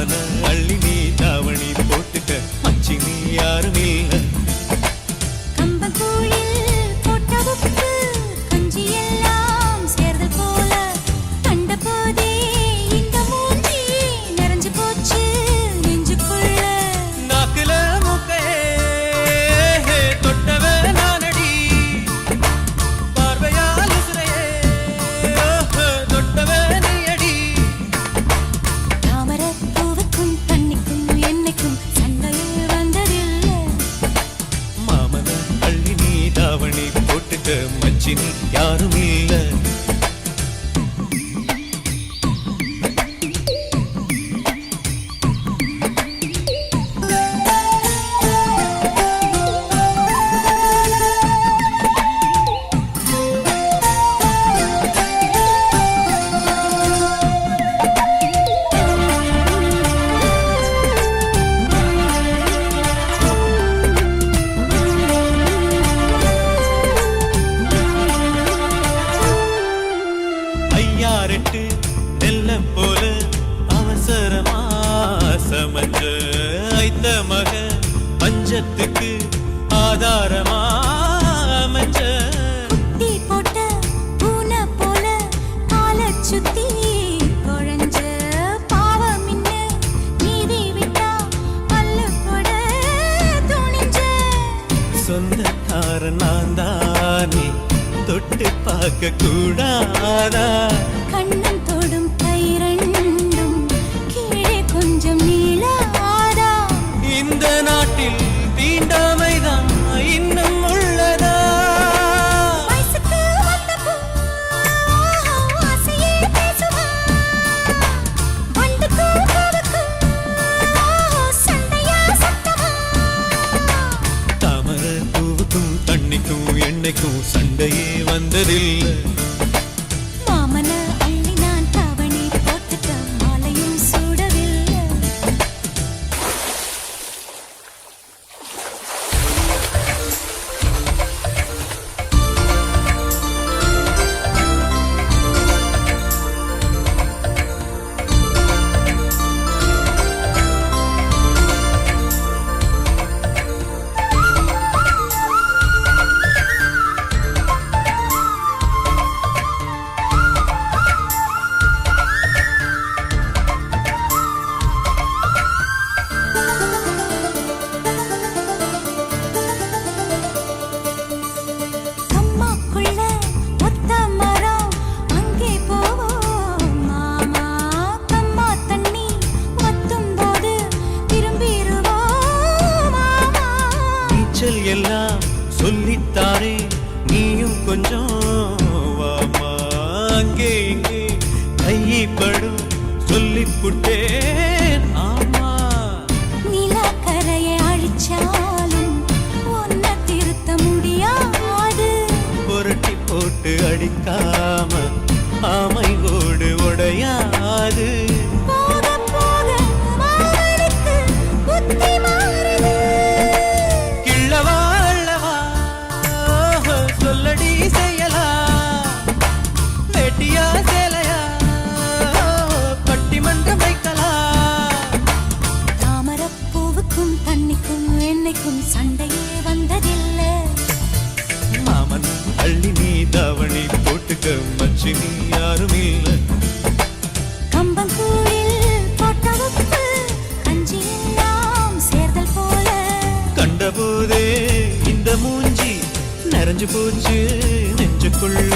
மாமன அள்ளி நீ தாவணி போட்டுக்க மச்சி நீ யாரும் இல்ல மச்சினி யாரும் இல்ல நெல்ல போல அவசரமா சமஞ்ச ஐத்த மக பஞ்சத்துக்கு ஆதாரமா அமைஞ்ச குட்டி போட்ட பூனை போல கால சுத்தி குழஞ்ச பாவம் இன்ன நீதி விட்டா பல்லு போட துணிஞ்ச சொந்தக்காரன் நான் தானே தொட்டு பார்க்க கூடாதா கண்ணன் தொடும் கை ரெண்டும் கீழே கொஞ்சம் நீளாதா இந்த நாட்டில் தீண்டாமைதான் இன்னும் உள்ளதா வயசுக்கு வந்த ஆசையே பேசுவா வண்டுக்கு பூவுக்கு சண்டையா சத்தமா தாமரை பூவுக்கும் தண்ணிக்கும் எண்ணெய்க்கும் சண்டையே வந்ததில்லை மாமன அள்ளி நான் தாவணி போட்டுட்ட மாலையும் சூடவில்லை எல்லாம் சொல்லித்தாரே நீயும் கொஞ்சம் வாமா அங்கே இங்கே கைப்படும் சொல்லிப்புட்டேன் ஆமா நிலக்கரையை அழிச்சாலும் ஒன்ன திருத்த முடியாது புரட்டி போட்டு அடிக்காம ஆமை ஓடு உடையாது சண்டையே வந்ததில்லை மாமன் அள்ளி நீ தாவணி போட்டுக்க மச்சி நீ யாரும் இல்ல கம்பங்கூழில் போட்ட உப்பு கஞ்சி எல்லாம் சேர்தல் போல கண்டபோதே இந்த மூஞ்சி நிறைஞ்சு போச்சு நெஞ்சுக்குள்ள